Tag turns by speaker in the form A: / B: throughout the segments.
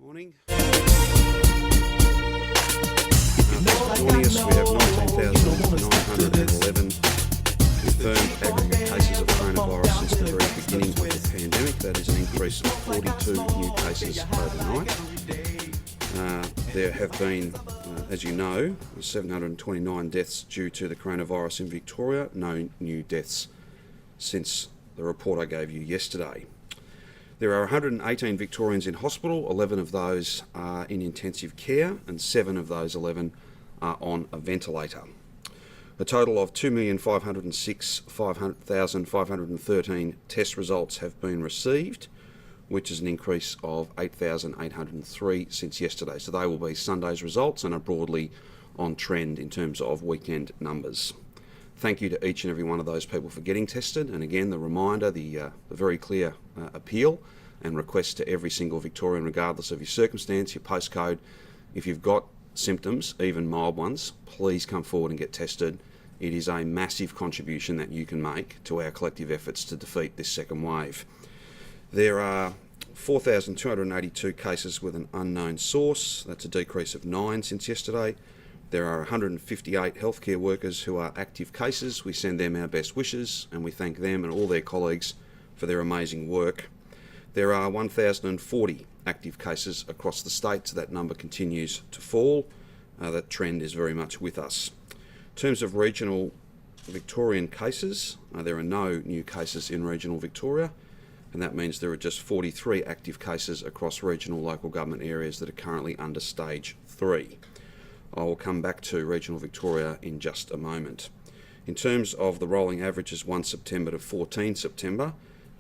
A: Morning. Joining us, we have 19,911 confirmed aggregate cases of coronavirus since the very beginning of the pandemic. That is an increase of 42 new cases overnight. There have been, as you know, 729 deaths due to the coronavirus in Victoria. No new deaths since the report I gave you yesterday. There are 118 Victorians in hospital, 11 of those are in intensive care and 7 of those 11 are on a ventilator. A total of 2,506,513 test results have been received, which is an increase of 8,803 since yesterday. So they will be Sunday's results and are broadly on trend in terms of weekend numbers. Thank you to each and every one of those people for getting tested. And again, the reminder, the very clear appeal and request to every single Victorian, regardless of your circumstance, your postcode, if you've got symptoms, even mild ones, please come forward and get tested. It is a massive contribution that you can make to our collective efforts to defeat this second wave. There are 4,282 cases with an unknown source. That's a decrease of 9 since yesterday. There are 158 healthcare workers who are active cases. We send them our best wishes and we thank them and all their colleagues for their amazing work. There are 1,040 active cases across the state, so that number continues to fall. That trend is very much with us. In terms of regional Victorian cases, there are no new cases in regional Victoria, and that means there are just 43 active cases across regional local government areas that are currently under stage 3. I will come back to regional Victoria in just a moment. In terms of the rolling averages 1 September to 14 September,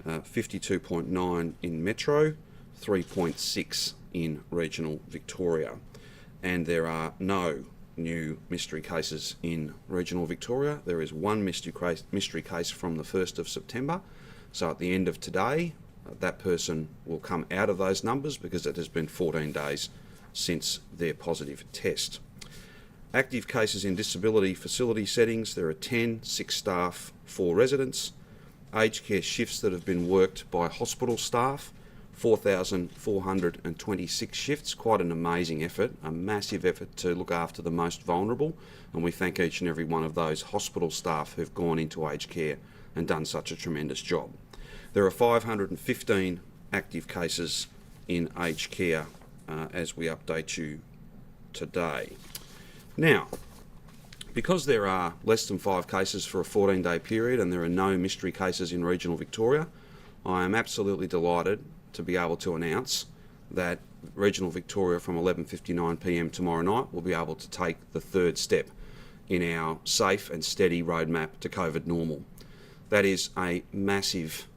A: 52.9 in Metro, 3.6 in regional Victoria. And there are no new mystery cases in regional Victoria. There is one mystery case from the 1st of September. So at the end of today, that person will come out of those numbers because it has been 14 days since their positive test. Active cases in disability facility settings, there are 10, 6 staff, 4 residents. Aged care shifts that have been worked by hospital staff, 4,426 shifts, quite an amazing effort, a massive effort to look after the most vulnerable, and we thank each and every one of those hospital staff who've gone into aged care and done such a tremendous job. There are 515 active cases in aged care as we update you today. Now, because there are less than 5 cases for a 14-day period and there are no mystery cases in regional Victoria, I am absolutely delighted to be able to announce that regional Victoria from 11:59 p.m. tomorrow night will be able to take the third step in our safe and steady roadmap to COVID normal. That is a massive,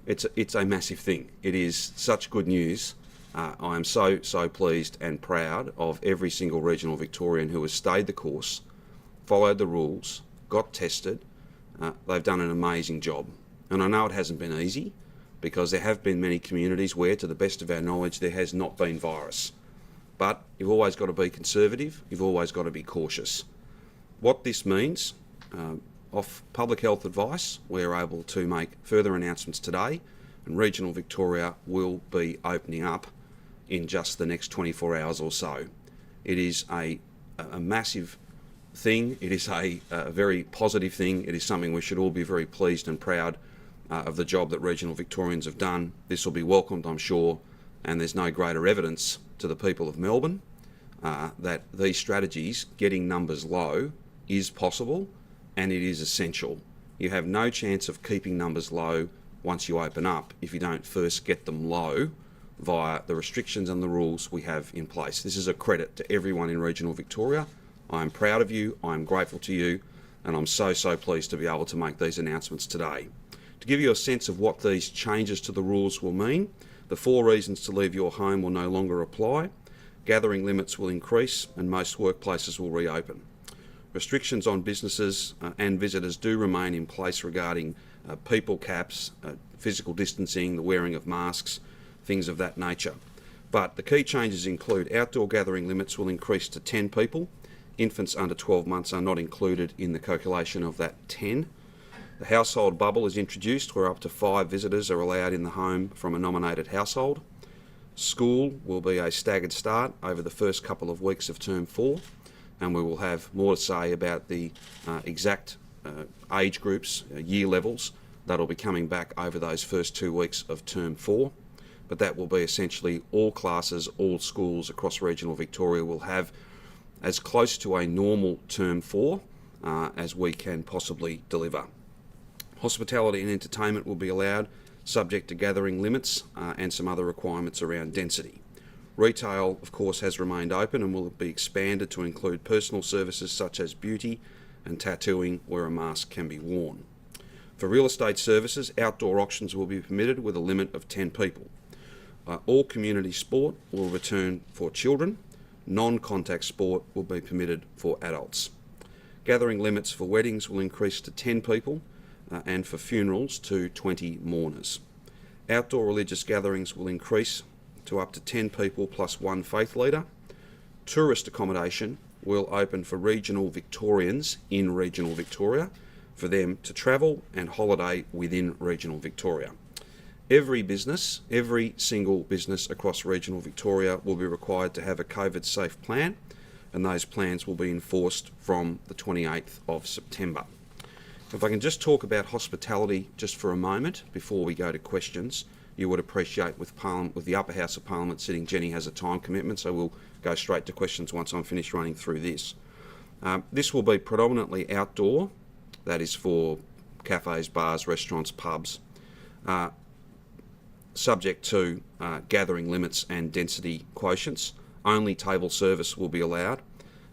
A: it's a massive thing. It is such good news. I am so pleased and proud of every single regional Victorian who has stayed the course, followed the rules, got tested. They've done an amazing job. And I know it hasn't been easy because there have been many communities where, to the best of our knowledge, there has not been virus. But you've always got to be conservative, you've always got to be cautious. What this means, off public health advice, we're able to make further announcements today, and regional Victoria will be opening up in just the next 24 hours or so. It is a massive thing. It is a very positive thing. It is something we should all be very pleased and proud of the job that regional Victorians have done. This will be welcomed, I'm sure, and there's no greater evidence to the people of Melbourne that these strategies, getting numbers low, is possible and it is essential. You have no chance of keeping numbers low once you open up if you don't first get them low via the restrictions and the rules we have in place. This is a credit to everyone in regional Victoria. I am proud of you, I am grateful to you, and I'm so pleased to be able to make these announcements today. To give you a sense of what these changes to the rules will mean, the 4 reasons to leave your home will no longer apply, gathering limits will increase, and most workplaces will reopen. Restrictions on businesses and visitors do remain in place regarding people caps, physical distancing, the wearing of masks, things of that nature. But the key changes include outdoor gathering limits will increase to 10 people. Infants under 12 months are not included in the calculation of that 10. The household bubble is introduced where up to 5 visitors are allowed in the home from a nominated household. School will be a staggered start over the first couple of weeks of Term 4, and we will have more to say about the exact age groups, year levels, that'll be coming back over those first 2 weeks of Term 4. But that will be essentially all classes, all schools across regional Victoria will have as close to a normal Term 4 as we can possibly deliver. Hospitality and entertainment will be allowed, subject to gathering limits and some other requirements around density. Retail, of course, has remained open and will be expanded to include personal services such as beauty and tattooing where a mask can be worn. For real estate services, outdoor auctions will be permitted with a limit of 10 people. All community sport will return for children. Non-contact sport will be permitted for adults. Gathering limits for weddings will increase to 10 people and for funerals to 20 mourners. Outdoor religious gatherings will increase to up to 10 people plus one faith leader. Tourist accommodation will open for regional Victorians in regional Victoria for them to travel and holiday within regional Victoria. Every business, every single business across regional Victoria will be required to have a COVID-safe plan, and those plans will be enforced from the 28th of September. If I can just talk about hospitality just for a moment before we go to questions, you would appreciate with the Upper House of Parliament sitting, Jenny has a time commitment, so we'll go straight to questions once I'm finished running through this. This will be predominantly outdoor, that is for cafes, bars, restaurants, pubs, subject to gathering limits and density quotients. Only table service will be allowed,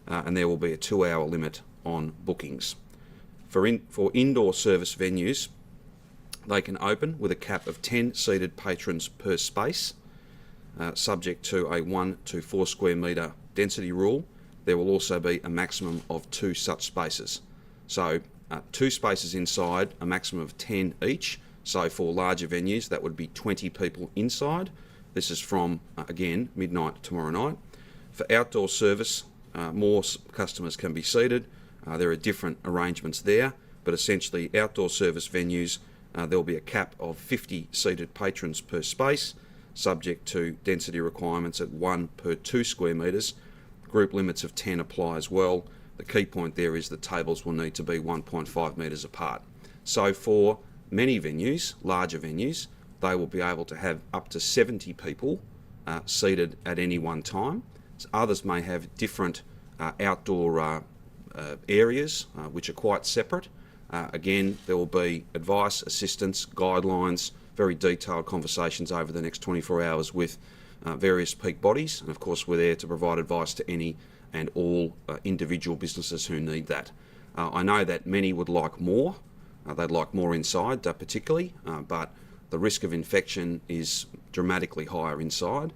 A: and there will be a 2-hour limit on bookings. For indoor service venues, they can open with a cap of 10 seated patrons per space, subject to a 1 to 4 square metre density rule. There will also be a maximum of 2 such spaces. So 2 spaces inside, a maximum of 10 each. So for larger venues, that would be 20 people inside. This is from, again, midnight tomorrow night. For outdoor service, more customers can be seated. There are different arrangements there, but essentially outdoor service venues, there will be a cap of 50 seated patrons per space, subject to density requirements at 1 per 2 square metres. Group limits of 10 apply as well. The key point there is the tables will need to be 1.5 metres apart. So for many venues, larger venues, they will be able to have up to 70 people seated at any one time. So others may have different outdoor areas which are quite separate. Again, there will be advice, assistance, guidelines, very detailed conversations over the next 24 hours with various peak bodies, and of course we're there to provide advice to any and all individual businesses who need that. I know that many would like more. They'd like more inside particularly, but the risk of infection is dramatically higher inside.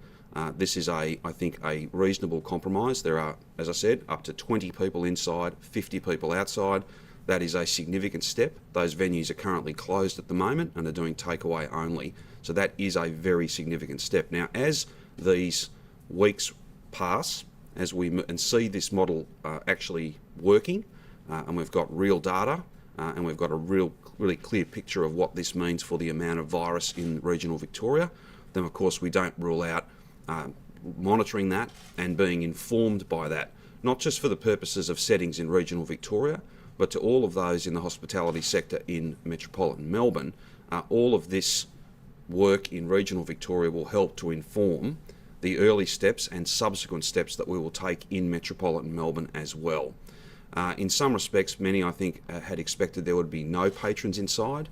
A: This is, I think, a reasonable compromise. There are, as I said, up to 20 people inside, 50 people outside. That is a significant step. Those venues are currently closed at the moment and are doing takeaway only. So that is a very significant step. Now, as these weeks pass, as we see this model actually working, and we've got real data, and we've got a really clear picture of what this means for the amount of virus in regional Victoria, then of course we don't rule out monitoring that and being informed by that, not just for the purposes of settings in regional Victoria, but to all of those in the hospitality sector in metropolitan Melbourne. All of this work in regional Victoria will help to inform the early steps and subsequent steps that we will take in metropolitan Melbourne as well. In some respects, many I think had expected there would be no patrons inside.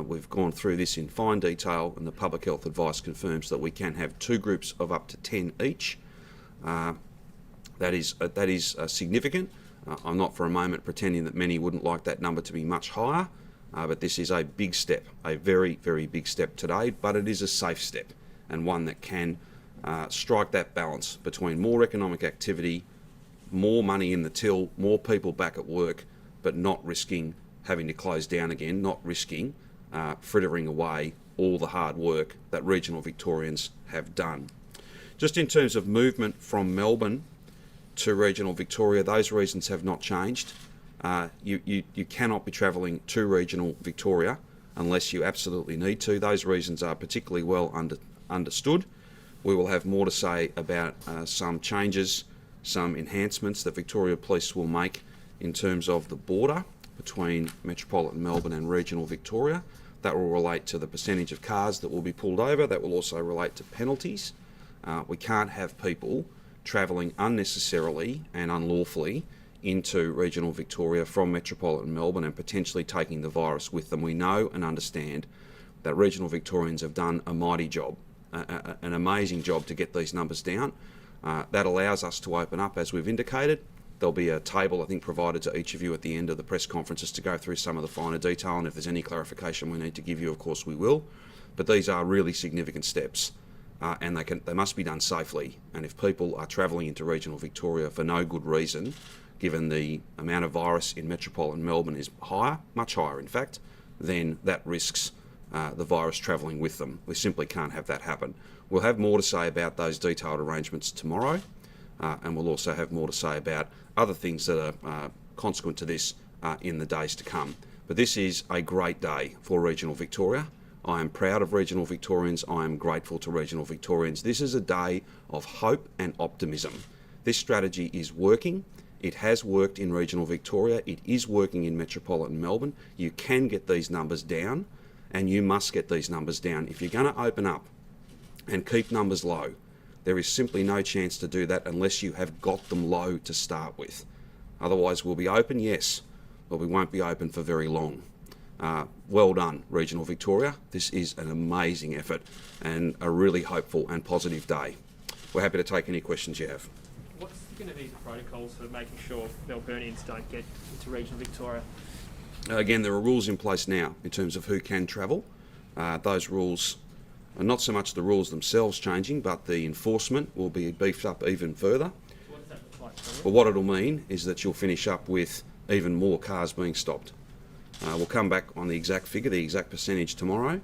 A: We've gone through this in fine detail, and the public health advice confirms that we can have 2 groups of up to 10 each. That is significant. I'm not for a moment pretending that many wouldn't like that number to be much higher, but this is a big step, a very, very big step today, but it is a safe step and one that can strike that balance between more economic activity, more money in the till, more people back at work, but not risking having to close down again, not risking frittering away all the hard work that regional Victorians have done. Just in terms of movement from Melbourne to regional Victoria, those reasons have not changed. You cannot be travelling to regional Victoria unless you absolutely need to. Those reasons are particularly well understood. We will have more to say about some changes, some enhancements that Victoria Police will make in terms of the border between Metropolitan Melbourne and regional Victoria. That will relate to the percentage of cars that will be pulled over. That will also relate to penalties. We can't have people travelling unnecessarily and unlawfully into regional Victoria from Metropolitan Melbourne and potentially taking the virus with them. We know and understand that regional Victorians have done a mighty job, an amazing job to get these numbers down. That allows us to open up, as we've indicated. There'll be a table, I think, provided to each of you at the end of the press conferences to go through some of the finer detail, and if there's any clarification we need to give you, of course we will. But these are really significant steps, and they must be done safely. And if people are travelling into regional Victoria for no good reason, given the amount of virus in Metropolitan Melbourne is higher, much higher in fact, then that risks the virus travelling with them. We simply can't have that happen. We'll have more to say about those detailed arrangements tomorrow, and we'll also have more to say about other things that are consequent to this in the days to come. But this is a great day for regional Victoria. I am proud of regional Victorians. I am grateful to regional Victorians. This is a day of hope and optimism. This strategy is working. It has worked in regional Victoria. It is working in Metropolitan Melbourne. You can get these numbers down, and you must get these numbers down. If you're going to open up and keep numbers low, there is simply no chance to do that unless you have got them low to start with. Otherwise, we'll be open, yes, but we won't be open for very long. Well done, regional Victoria. This is an amazing effort and a really hopeful and positive day. We're happy to take any questions you have.
B: What's going to be the protocols for making sure Melburnians don't get into regional Victoria?
A: Again, there are rules in place now in terms of who can travel. Those rules are not so much the rules themselves changing, but the enforcement will be beefed up even further.
B: What does that look like?
A: But what it'll mean is that you'll finish up with even more cars being stopped. We'll come back on the exact figure, the exact percentage tomorrow,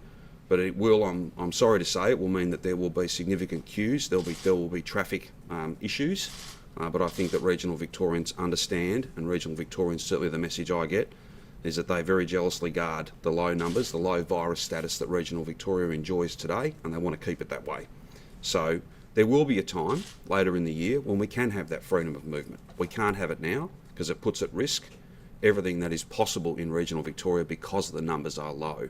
A: but it will, I'm sorry to say, it will mean that there will be significant queues, there will be traffic issues, but I think that regional Victorians understand, and regional Victorians, certainly the message I get, is that they very jealously guard the low numbers, the low virus status that regional Victoria enjoys today, and they want to keep it that way. So there will be a time later in the year when we can have that freedom of movement. We can't have it now because it puts at risk everything that is possible in regional Victoria because the numbers are low.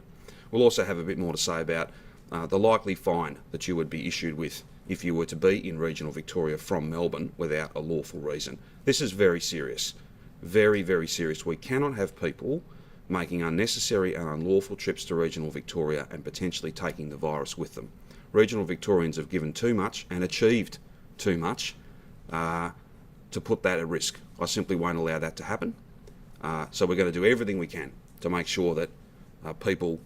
A: We'll also have a bit more to say about the likely fine that you would be issued with if you were to be in regional Victoria from Melbourne without a lawful reason. This is very serious. Very, very serious. We cannot have people making unnecessary and unlawful trips to regional Victoria and potentially taking the virus with them. Regional Victorians have given too much and achieved too much to put that at risk. I simply won't allow that to happen. So we're going to do everything we can to make sure that people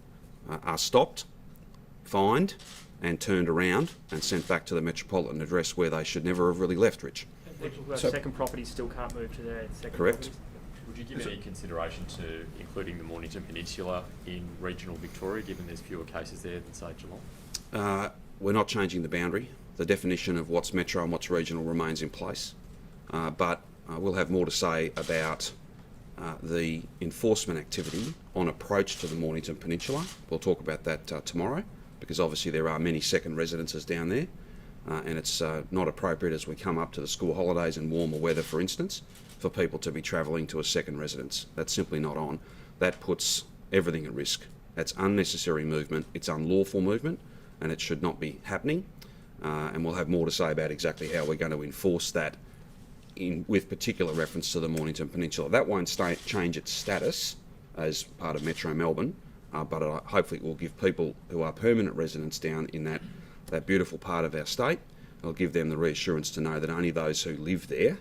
A: are stopped, fined and turned around and sent back to the metropolitan address where they should never have really left, Rich.
B: People who have second properties still can't move to their second
A: Correct.
B: properties.
C: Would you give any consideration to including the Mornington Peninsula in regional Victoria, given there's fewer cases there than, say, Geelong?
A: We're not changing the boundary. The definition of what's metro and what's regional remains in place. But we'll have more to say about the enforcement activity on approach to the Mornington Peninsula. We'll talk about that tomorrow, because obviously there are many second residences down there. And it's not appropriate as we come up to the school holidays and warmer weather, for instance, for people to be travelling to a second residence. That's simply not on. That puts everything at risk. That's unnecessary movement, it's unlawful movement, and it should not be happening. And we'll have more to say about exactly how we're going to enforce that with particular reference to the Mornington Peninsula. That won't change its status as part of Metro Melbourne, but hopefully it will give people who are permanent residents down in that beautiful part of our state, it'll give them the reassurance to know that only those who live there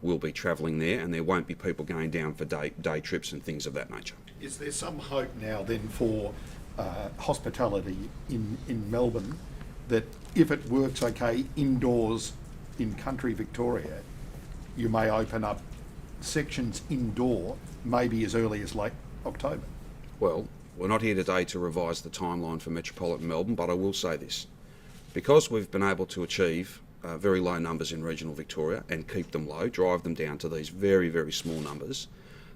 A: will be travelling there, and there won't be people going down for day trips and things of that nature.
D: Is there some hope now then for hospitality in Melbourne, that if it works okay indoors in country Victoria, you may open up sections indoor maybe as early as late October?
A: Well, we're not here today to revise the timeline for Metropolitan Melbourne, but I will say this. Because we've been able to achieve very low numbers in regional Victoria and keep them low, drive them down to these very, very small numbers,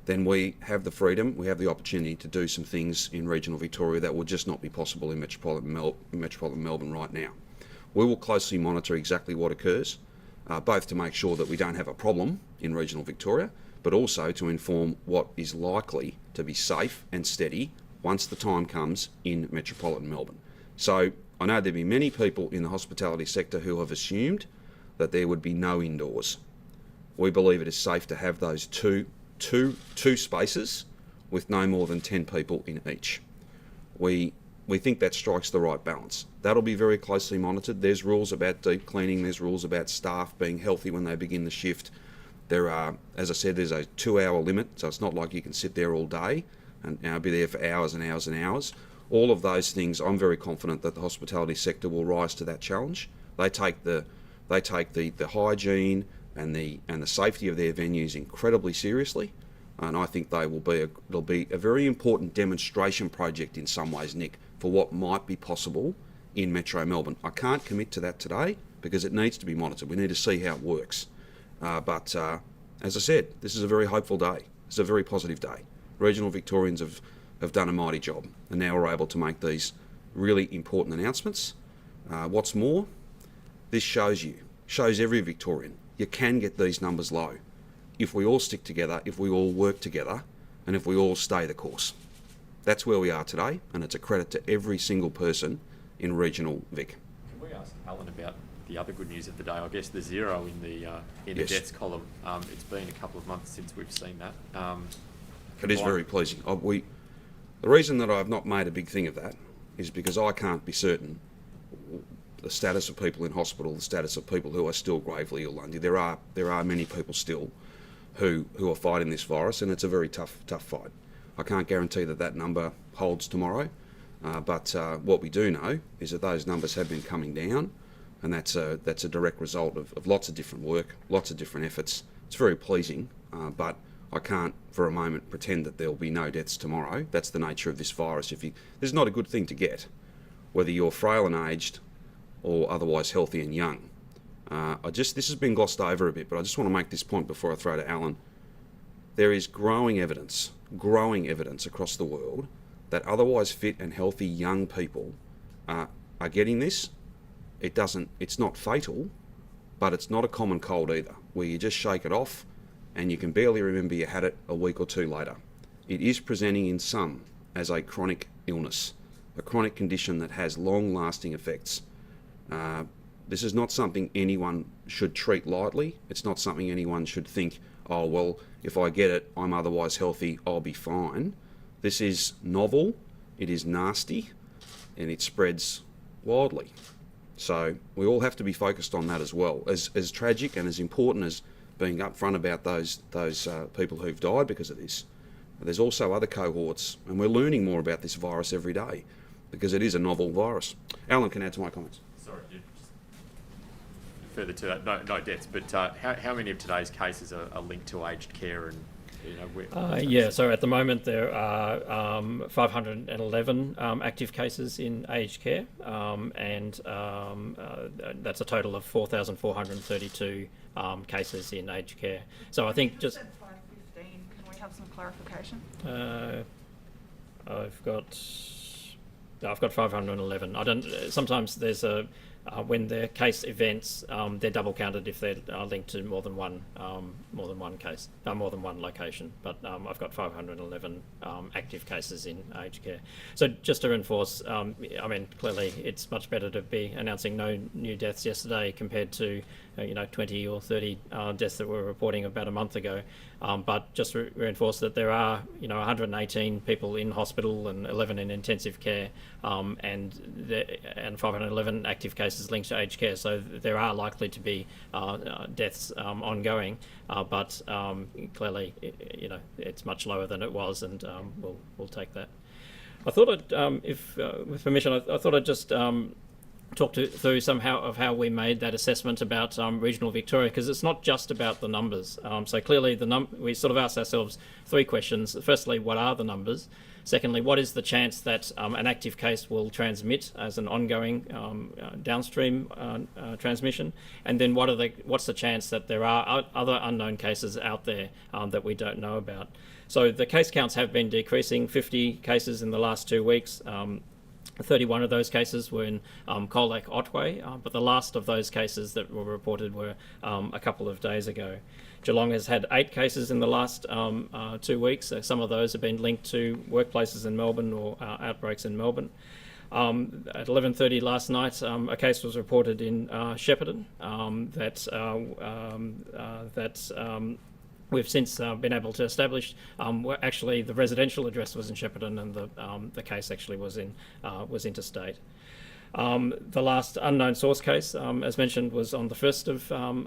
A: then we have the freedom, we have the opportunity to do some things in regional Victoria that will just not be possible in Metropolitan Melbourne right now. We will closely monitor exactly what occurs, both to make sure that we don't have a problem in regional Victoria, but also to inform what is likely to be safe and steady once the time comes in metropolitan Melbourne. So I know there'll be many people in the hospitality sector who have assumed that there would be no indoors. We believe it is safe to have those two spaces with no more than 10 people in each. We think that strikes the right balance. That'll be very closely monitored. There's rules about deep cleaning, there's rules about staff being healthy when they begin the shift. There are, as I said, there's a 2-hour limit, so it's not like you can sit there all day and be there for hours and hours and hours. All of those things, I'm very confident that the hospitality sector will rise to that challenge. They take the hygiene and the safety of their venues incredibly seriously, and I think it'll be a very important demonstration project in some ways, Nick, for what might be possible in Metro Melbourne. I can't commit to that today because it needs to be monitored. We need to see how it works. But as I said, this is a very hopeful day. It's a very positive day. Regional Victorians have done a mighty job, and now we're able to make these really important announcements. What's more, this shows every Victorian, you can get these numbers low if we all stick together, if we all work together, and if we all stay the course. That's where we are today, and it's a credit to every single person in regional Vic.
C: Can we ask Alan about the other good news of the day? I guess the zero in the
A: Yes.
C: deaths column. It's been a couple of months since we've seen that.
A: It is very pleasing. The reason that I've not made a big thing of that is because I can't be certain the status of people in hospital, the status of people who are still gravely ill, Lundy. There are many people still who are fighting this virus, and it's a very tough fight. I can't guarantee that number holds tomorrow, but what we do know is that those numbers have been coming down, and that's a direct result of lots of different work, lots of different efforts. It's very pleasing, but I can't for a moment pretend that there'll be no deaths tomorrow. That's the nature of this virus. This is not a good thing to get, whether you're frail and aged or otherwise healthy and young. This has been glossed over a bit, but I just want to make this point before I throw to Alan. There is growing evidence across the world that otherwise fit and healthy young people are getting this. It's not fatal, but it's not a common cold either, where you just shake it off and you can barely remember you had it a week or two later. It is presenting in some as a chronic illness, a chronic condition that has long-lasting effects. This is not something anyone should treat lightly. It's not something anyone should think, oh, well, if I get it, I'm otherwise healthy, I'll be fine. This is novel, it is nasty, and it spreads wildly. So we all have to be focused on that as well. As tragic and as important as being upfront about those people who've died because of this, there's also other cohorts, and we're learning more about this virus every day because it is a novel virus. Alan can add to my comments.
C: Sorry, just further to that, no deaths, but how many of today's cases are linked to aged care and,
E: so at the moment there are 511 active cases in aged care, and that's a total of 4,432 cases in aged care. So I think just...
F: 515. Can we have some clarification?
E: I've got 511. I don't. Sometimes there's when they're case events, they're double counted if they're linked to more than one case, more than one location. But I've got 511 active cases in aged care. So just to reinforce, clearly it's much better to be announcing no new deaths yesterday compared to 20 or 30 deaths that we were reporting about a month ago. But just to reinforce that there are 118 people in hospital and 11 in intensive care, and 511 active cases linked to aged care. So there are likely to be deaths ongoing, but clearly it's much lower than it was, and we'll take that. I thought with permission, I thought I'd just talk through somehow of how we made that assessment about regional Victoria, because it's not just about the numbers. So clearly we sort of asked ourselves three questions. Firstly, what are the numbers? Secondly, what is the chance that an active case will transmit as an ongoing downstream transmission? And then what's the chance that there are other unknown cases out there that we don't know about? So the case counts have been decreasing, 50 cases in the last 2 weeks. 31 of those cases were in Colac, Otway, but the last of those cases that were reported were a couple of days ago. Geelong has had 8 cases in the last 2 weeks. Some of those have been linked to workplaces in Melbourne or outbreaks in Melbourne. At 11:30 last night, a case was reported in Shepparton that we've since been able to establish. Actually, the residential address was in Shepparton, and the case actually was interstate. The last unknown source case, as mentioned, was on the 1st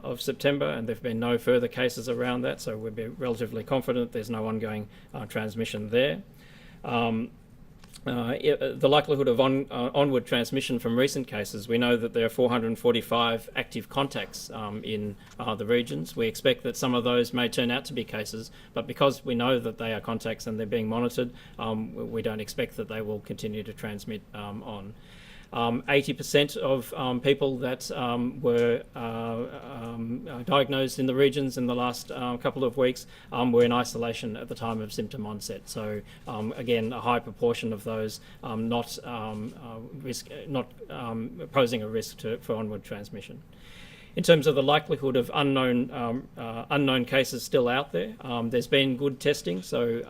E: of September, and there have been no further cases around that, so we'd be relatively confident there's no ongoing transmission there. The likelihood of onward transmission from recent cases, we know that there are 445 active contacts in the regions. We expect that some of those may turn out to be cases, but because we know that they are contacts and they're being monitored, we don't expect that they will continue to transmit on. 80% of people that were diagnosed in the regions in the last couple of weeks were in isolation at the time of symptom onset. So again, a high proportion of those not posing a risk for onward transmission. In terms of the likelihood of unknown cases still out there, there's been good testing. So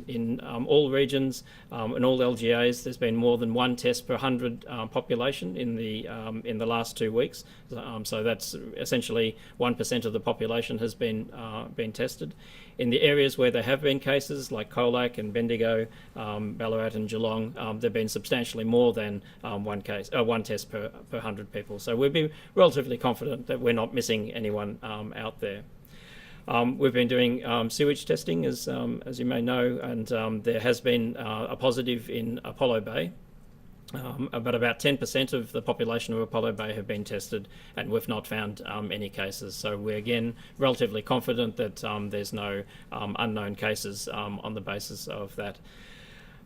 E: in all regions and all LGAs, there's been more than 1 test per 100 population in the last 2 weeks. So that's essentially 1% of the population has been tested. In the areas where there have been cases, like Colac and Bendigo, Ballarat and Geelong, there have been substantially more than one test per 100 people. So we'd be relatively confident that we're not missing anyone out there. We've been doing sewage testing, as you may know, and there has been a positive in Apollo Bay. But about 10% of the population of Apollo Bay have been tested, and we've not found any cases. So we're again relatively confident that there's no unknown cases on the basis of that.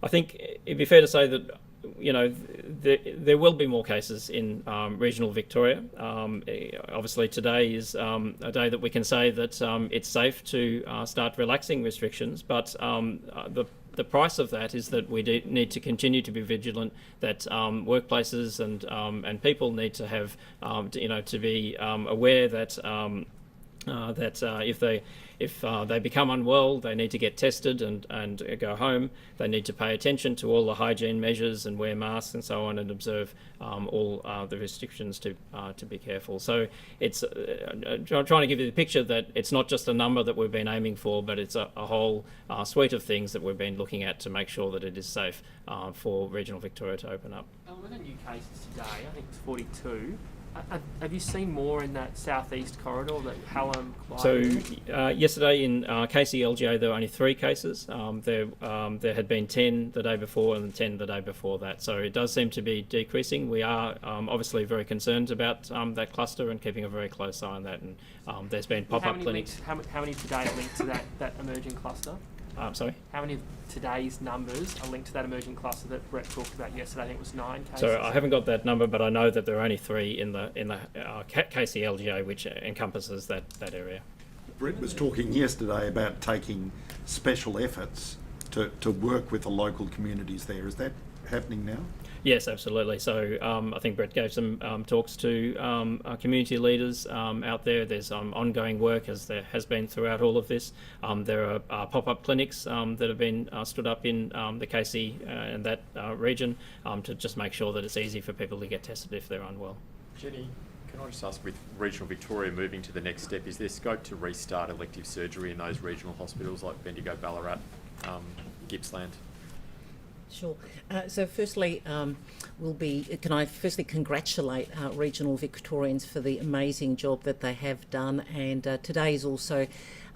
E: I think it'd be fair to say that there will be more cases in regional Victoria. Obviously today is a day that we can say that it's safe to start relaxing restrictions, but the price of that is that we need to continue to be vigilant, that workplaces and people need to have to be aware that if they become unwell, they need to get tested and go home. They need to pay attention to all the hygiene measures and wear masks and so on, and observe all the restrictions to be careful. So it's trying to give you the picture that it's not just a number that we've been aiming for, but it's a whole suite of things that we've been looking at to make sure that it is safe for regional Victoria to open up.
B: With the new cases today, I think it's 42. Have you seen more in that southeast corridor, that Hallam, Clyde?
E: So yesterday in KCLGA there were only 3 cases. There had been 10 the day before and 10 the day before that. So it does seem to be decreasing. We are obviously very concerned about that cluster and keeping a very close eye on that. And there's been pop-up clinics.
B: How many today are linked to that emerging cluster?
E: Sorry?
B: How many of today's numbers are linked to that emerging cluster that Brett talked about yesterday? I think it was 9 cases.
E: So I haven't got that number, but I know that there are only 3 in the KCLGA, which encompasses that area.
D: Brett was talking yesterday about taking special efforts to work with the local communities there. Is that happening now?
E: Yes, absolutely. So I think Brett gave some talks to community leaders out there. There's ongoing work, as there has been throughout all of this. There are pop-up clinics that have been stood up in the KC and that region to just make sure that it's easy for people to get tested if they're unwell.
C: Jenny, can I just ask, with regional Victoria moving to the next step, is there scope to restart elective surgery in those regional hospitals like Bendigo, Ballarat, Gippsland?
G: Sure. So firstly, can I firstly congratulate regional Victorians for the amazing job that they have done, and today is also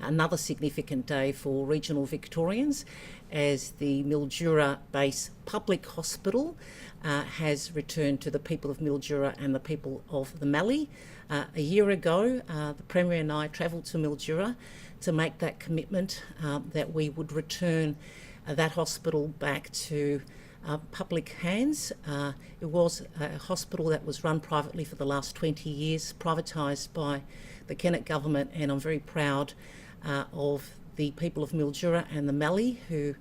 G: another significant day for regional Victorians, as the Mildura Base Public Hospital has returned to the people of Mildura and the people of the Mallee. A year ago, the Premier and I travelled to Mildura to make that commitment that we would return that hospital back to public hands. It was a hospital that was run privately for the last 20 years, privatised by the Kennett government, and I'm very proud of the people of Mildura and the Mallee who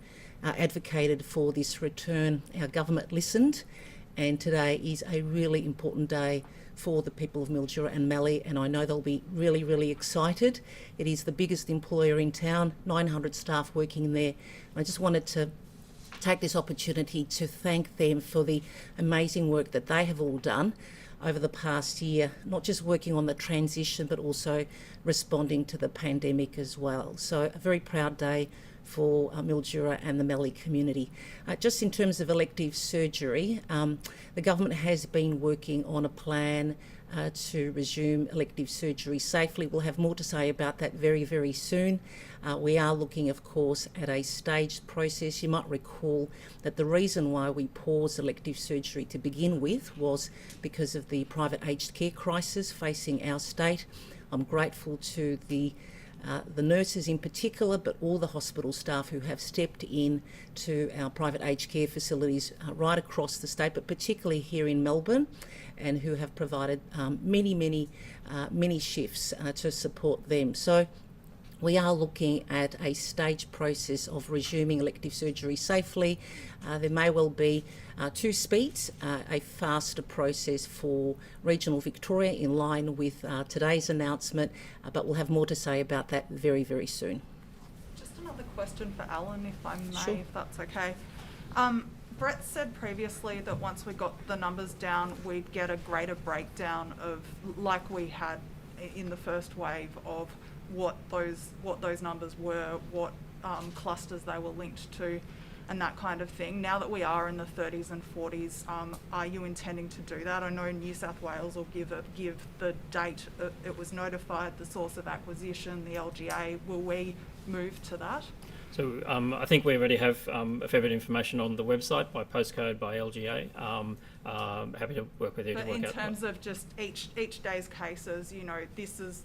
G: advocated for this return. Our government listened, and today is a really important day for the people of Mildura and Mallee, and I know they'll be really, really excited. It is the biggest employer in town, 900 staff working there. I just wanted to take this opportunity to thank them for the amazing work that they have all done over the past year, not just working on the transition, but also responding to the pandemic as well. So a very proud day for Mildura and the Mallee community. Just in terms of elective surgery, the government has been working on a plan to resume elective surgery safely. We'll have more to say about that very, very soon. We are looking, of course, at a staged process. You might recall that the reason why we paused elective surgery to begin with was because of the private aged care crisis facing our state. I'm grateful to the nurses in particular, but all the hospital staff who have stepped in to our private aged care facilities right across the state, but particularly here in Melbourne, and who have provided many shifts to support them. So we are looking at a staged process of resuming elective surgery safely. There may well be two speeds, a faster process for regional Victoria in line with today's announcement, but we'll have more to say about that very, very soon.
F: Just another question for Alan, if I may,
G: Sure.
F: if that's okay. Brett said previously that once we got the numbers down, we'd get a greater breakdown of, like we had in the first wave, of what those numbers were, what clusters they were linked to, and that kind of thing. Now that we are in the 30s and 40s, are you intending to do that? I know New South Wales will give the date it was notified, the source of acquisition, the LGA. Will we move to that?
E: So I think we already have a fair bit of information on the website by postcode, by LGA. Happy to work with you
F: But
E: to work
F: in
E: out.
F: terms of just each day's cases, you know, this is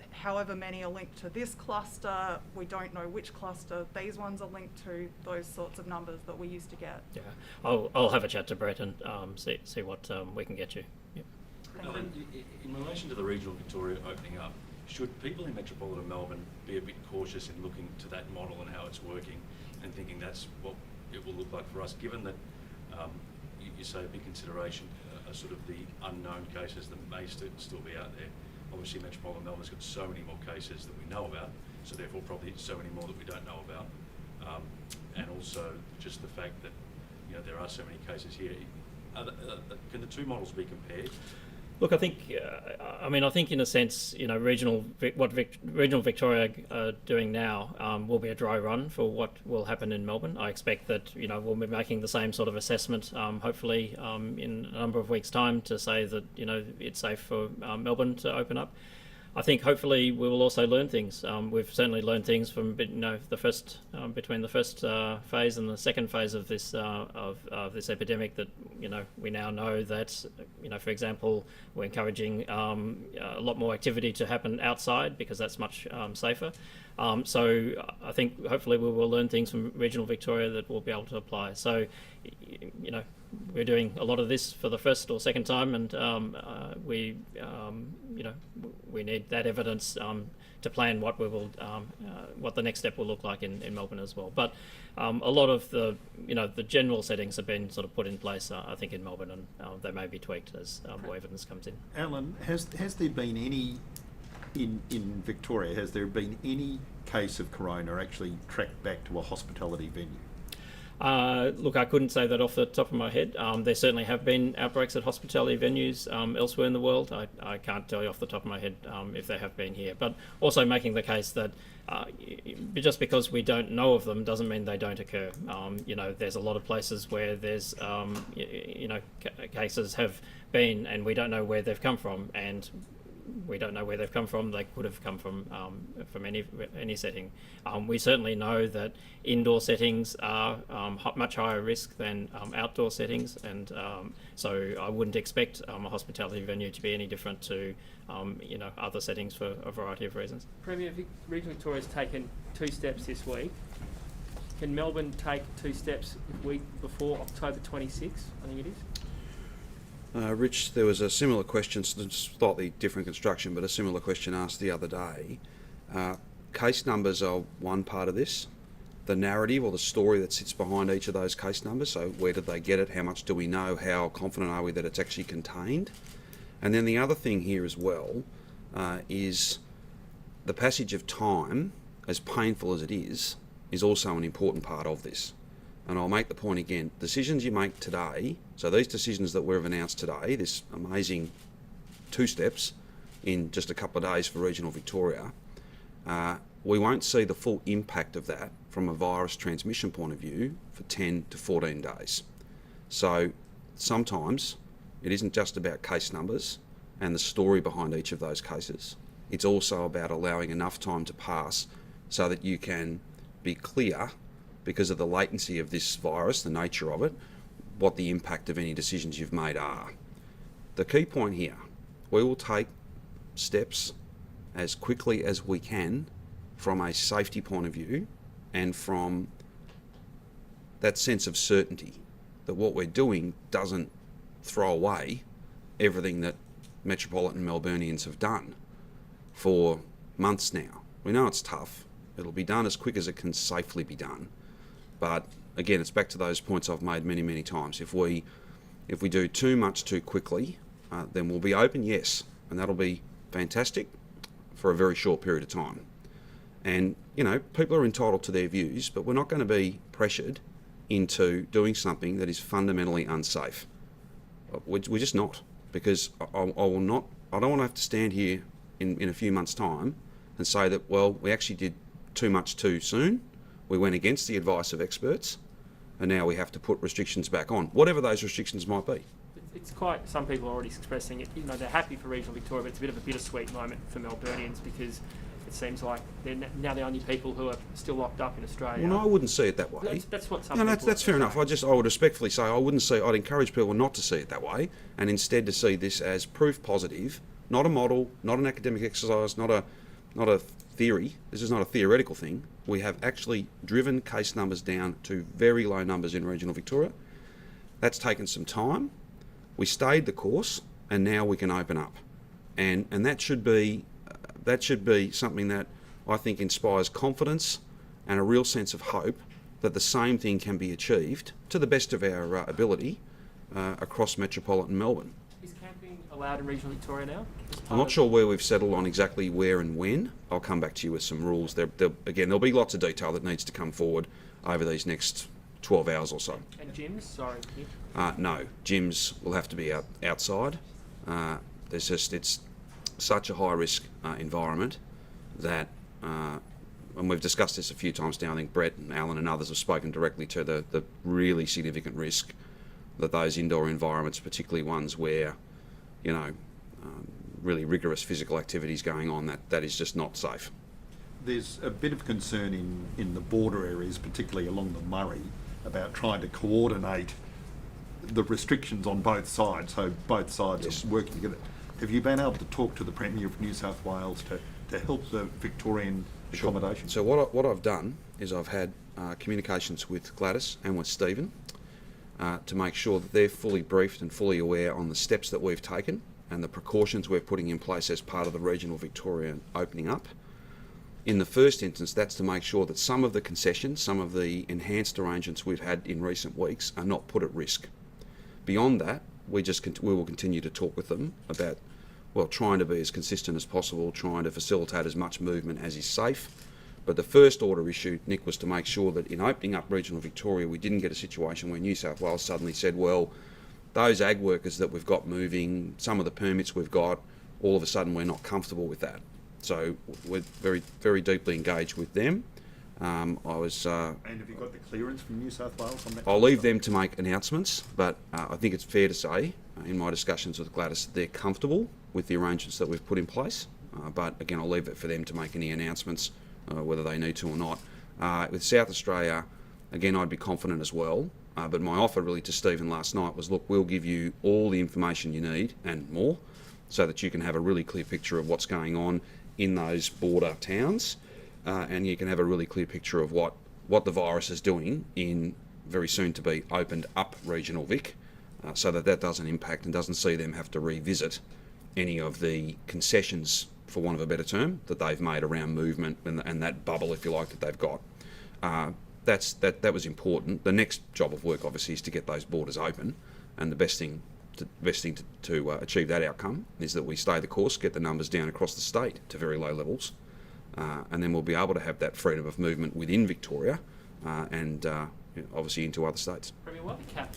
F: however many are linked to this cluster. We don't know which cluster these ones are linked to. Those sorts of numbers that we used to get.
E: Yeah, I'll have a chat to Brett and see what we can get you. Yep.
H: Alan, in relation to the regional Victoria opening up, should people in metropolitan Melbourne be a bit cautious in looking to that model and how it's working and thinking that's what it will look like for us, given that you say a big consideration are sort of the unknown cases that may still be out there. Obviously metropolitan Melbourne's got so many more cases that we know about, so therefore probably so many more that we don't know about. And also just the fact that, you know, there are so many cases here. Can the two models be compared?
E: Look, I think, I think in a sense, you know, regional Victoria are doing now will be a dry run for what will happen in Melbourne. I expect that, you know, we'll be making the same sort of assessment, hopefully in a number of weeks' time, to say that, you know, it's safe for Melbourne to open up. I think hopefully we will also learn things. We've certainly learned things from, you know, the first between the first phase and the second phase of this this epidemic. That, you know, we now know that, you know, for example, we're encouraging a lot more activity to happen outside because that's much safer. So I think hopefully we will learn things from regional Victoria that we'll be able to apply. So, you know, we're doing a lot of this for the first or second time, and we need that evidence to plan what we will, what the next step will look like in Melbourne as well. But a lot of the general settings have been sort of put in place, I think, in Melbourne, and they may be tweaked as more evidence comes in.
D: Alan, has there been any, in Victoria, has there been any case of corona actually tracked back to a hospitality venue?
E: Look, I couldn't say that off the top of my head. There certainly have been outbreaks at hospitality venues elsewhere in the world. I can't tell you off the top of my head if there have been here. But also making the case that just because we don't know of them doesn't mean they don't occur. You know, there's a lot of places where there's, cases have been, and we don't know where they've come from. And we don't know where they've come from. They could have come from any setting. We certainly know that indoor settings are much higher risk than outdoor settings, and so I wouldn't expect a hospitality venue to be any different to other settings for a variety of reasons.
B: Premier, Regional Victoria's taken 2 steps this week. Can Melbourne take 2 steps a week before October 26th? I think it is.
A: Rich, there was a similar question, slightly different construction, but a similar question asked the other day. Case numbers are one part of this. the narrative or the story that sits behind each of those case numbers. So where did they get it? How much do we know? How confident are we that it's actually contained? And then the other thing here as well is the passage of time, as painful as it is also an important part of this. And I'll make the point again, decisions you make today, so these decisions that we've announced today, this amazing 2 steps in just a couple of days for regional Victoria, we won't see the full impact of that from a virus transmission point of view for 10 to 14 days. So sometimes it isn't just about case numbers and the story behind each of those cases. It's also about allowing enough time to pass so that you can be clear, because of the latency of this virus, the nature of it, what the impact of any decisions you've made are. The key point here, we will take steps as quickly as we can from a safety point of view and from that sense of certainty that what we're doing doesn't throw away everything that metropolitan Melburnians have done for months now. We know it's tough. It'll be done as quick as it can safely be done. But again, it's back to those points I've made many, many times. If we do too much too quickly, then we'll be open, yes, and that'll be fantastic for a very short period of time. And, you know, people are entitled to their views, but we're not going to be pressured into doing something that is fundamentally unsafe. We're just not, because I don't want to have to stand here in a few months' time and say that, well, we actually did too much too soon, we went against the advice of experts, and now we have to put restrictions back on, whatever those restrictions might be.
B: It's quite, some people are already expressing it, you know, they're happy for regional Victoria, but it's a bit of a bittersweet moment for Melburnians because it seems like they're now the only people who are still locked up in Australia.
A: Well, no, I wouldn't see it that way.
B: That's what some
A: No,
B: people
A: that's fair enough. I would respectfully say I wouldn't see. I'd encourage people not to see it that way, and instead to see this as proof positive, not a model, not an academic exercise, not a theory. This is not a theoretical thing. We have actually driven case numbers down to very low numbers in regional Victoria. That's taken some time. We stayed the course, and now we can open up, and that should be something that I think inspires confidence and a real sense of hope that the same thing can be achieved to the best of our ability across metropolitan Melbourne.
B: Is camping allowed in regional Victoria now?
A: I'm not sure where we've settled on exactly where and when. I'll come back to you with some rules. There'll be lots of detail that needs to come forward over these next 12 hours or so.
B: And gyms? Sorry, Nick.
A: No, gyms will have to be outside. It's such a high risk environment that, and we've discussed this a few times now, I think Brett and Alan and others have spoken directly to the really significant risk that those indoor environments, particularly ones where, you know, really rigorous physical activities going on, that is just not safe.
D: There's a bit of concern in the border areas, particularly along the Murray, about trying to coordinate the restrictions on both sides, so both sides
A: Yes.
D: are working together. Have you been able to talk to the Premier of New South Wales to help the Victorian accommodation?
A: So what I've done is I've had communications with Gladys and with Stephen to make sure that they're fully briefed and fully aware on the steps that we've taken and the precautions we're putting in place as part of the regional Victorian opening up. In the first instance, that's to make sure that some of the concessions, some of the enhanced arrangements we've had in recent weeks are not put at risk. Beyond that, we will continue to talk with them about, well, trying to be as consistent as possible, trying to facilitate as much movement as is safe. But the first order issue, Nick, was to make sure that in opening up regional Victoria, we didn't get a situation where New South Wales suddenly said, well, those ag workers that we've got moving, some of the permits we've got, all of a sudden we're not comfortable with that. So we're very, very deeply engaged with them.
D: And have you got the clearance from New South Wales on that?
A: I'll leave them to make announcements, but I think it's fair to say, in my discussions with Gladys, they're comfortable with the arrangements that we've put in place. But again, I'll leave it for them to make any announcements, whether they need to or not. With South Australia, again, I'd be confident as well. But my offer really to Stephen last night was, look, we'll give you all the information you need and more, so that you can have a really clear picture of what's going on in those border towns, and you can have a really clear picture of what the virus is doing in very soon to be opened up regional Vic, so that doesn't impact and doesn't see them have to revisit any of the concessions, for want of a better term, that they've made around movement and that bubble, if you like, that they've got. that was important. The next job of work, obviously, is to get those borders open, and the best thing to achieve that outcome is that we stay the course, get the numbers down across the state to very low levels, and then we'll be able to have that freedom of movement within Victoria, and obviously into other states.
B: Premier, why the cap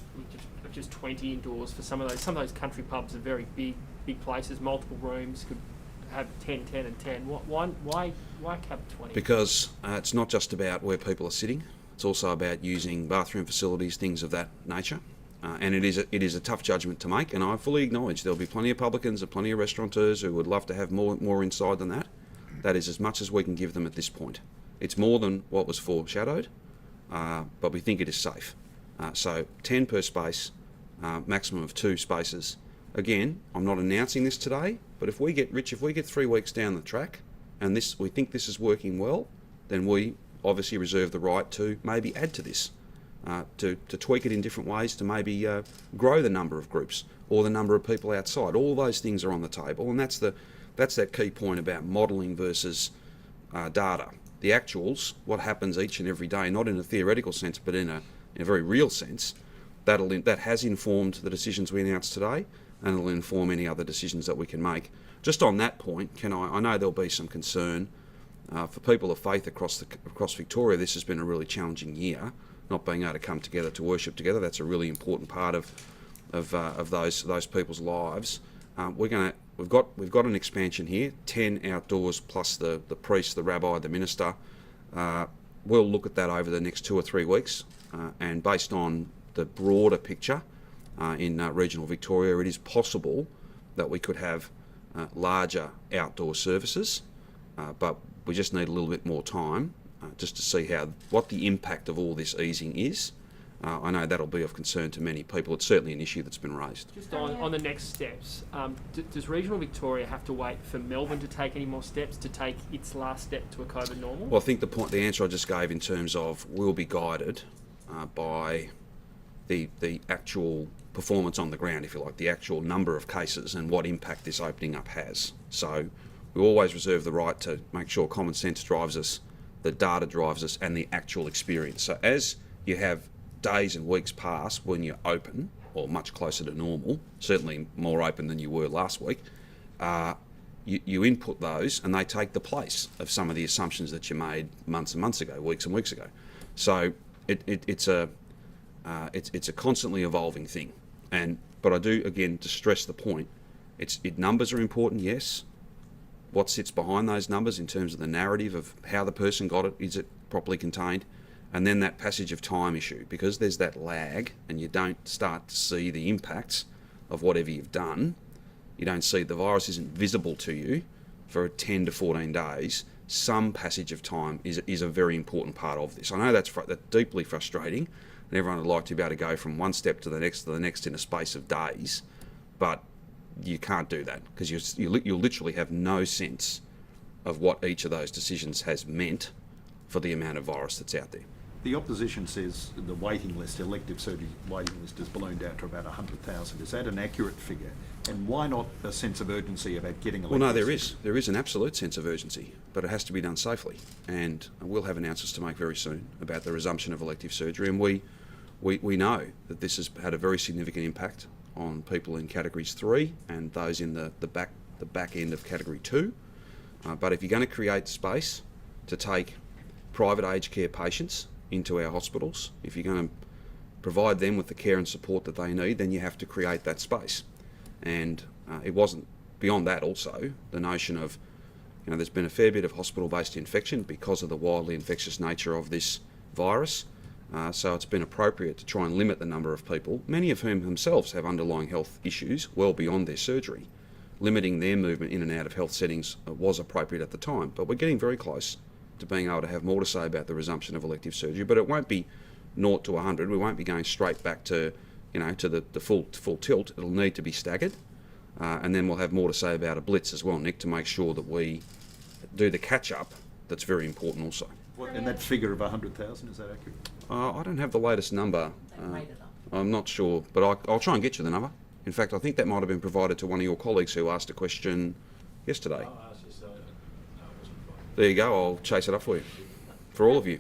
B: of just 20 indoors for some of those? Some of those country pubs are very big places, multiple rooms, could have 10, 10 and 10. Why cap 20?
A: Because it's not just about where people are sitting, it's also about using bathroom facilities, things of that nature. And it is a tough judgment to make, and I fully acknowledge there'll be plenty of publicans and plenty of restaurateurs who would love to have more inside than that. That is as much as we can give them at this point. It's more than what was foreshadowed, but we think it is safe. So 10 per space, maximum of 2 spaces. Again, I'm not announcing this today, but if we get 3 weeks down the track, and we think this is working well, then we obviously reserve the right to maybe add to this, to tweak it in different ways, to maybe grow the number of groups or the number of people outside. All those things are on the table, and that's that key point about modelling versus data. The actuals, what happens each and every day, not in a theoretical sense, but in a very real sense, that has informed the decisions we announced today, and it'll inform any other decisions that we can make. Just on that point, I know there'll be some concern for people of faith across Victoria. This has been a really challenging year, not being able to come together to worship together. That's a really important part of those people's lives. We've got an expansion here, 10 outdoors plus the priest, the rabbi, the minister. We'll look at that over the next 2 or 3 weeks, and based on the broader picture in regional Victoria, it is possible that we could have larger outdoor services, but we just need a little bit more time just to see what the impact of all this easing is. I know that'll be of concern to many people. It's certainly an issue that's been raised.
B: Just on the next steps, does regional Victoria have to wait for Melbourne to take any more steps to take its last step to a COVID normal?
A: Well, I think the answer I just gave in terms of we'll be guided by the actual performance on the ground, if you like, the actual number of cases and what impact this opening up has. So we always reserve the right to make sure common sense drives us, the data drives us, and the actual experience. So as you have days and weeks pass when you're open, or much closer to normal, certainly more open than you were last week, you input those and they take the place of some of the assumptions that you made months and months ago, weeks and weeks ago. So it's a constantly evolving thing. But I do, again, to stress the point, numbers are important, yes. What sits behind those numbers in terms of the narrative of how the person got it, is it properly contained? And then that passage of time issue, because there's that lag and you don't start to see the impacts of whatever you've done. You don't see, the virus isn't visible to you for 10 to 14 days. Some passage of time is a very important part of this. I know that's deeply frustrating, and everyone would like to be able to go from one step to the next in a space of days, but you can't do that because you'll literally have no sense of what each of those decisions has meant for the amount of virus that's out there.
D: The opposition says the waiting list, elective surgery waiting list, has ballooned out to about 100,000. Is that an accurate figure? And why not a sense of urgency about getting elective
A: Well, no,
D: surgery?
A: there is an absolute sense of urgency, but it has to be done safely. And we'll have announcements to make very soon about the resumption of elective surgery. And we know that this has had a very significant impact on people in categories 3 and those in the back end of category 2. But if you're going to create space to take private aged care patients into our hospitals, if you're going to provide them with the care and support that they need, then you have to create that space. And it wasn't beyond that also, the notion of, there's been a fair bit of hospital-based infection because of the wildly infectious nature of this virus. So it's been appropriate to try and limit the number of people, many of whom themselves have underlying health issues well beyond their surgery. Limiting their movement in and out of health settings was appropriate at the time, but we're getting very close to being able to have more to say about the resumption of elective surgery. But it won't be 0 to 100. We won't be going straight back to, to the full tilt. It'll need to be staggered, and then we'll have more to say about a blitz as well, Nick, to make sure that we do the catch-up. That's very important also.
D: And that figure of 100,000, is that accurate?
A: I don't have the latest number.
G: They made it up.
A: I'm not sure, but I'll try and get you the number. In fact, I think that might have been provided to one of your colleagues who asked a question yesterday. There you go, I'll chase it up for you, for all of you.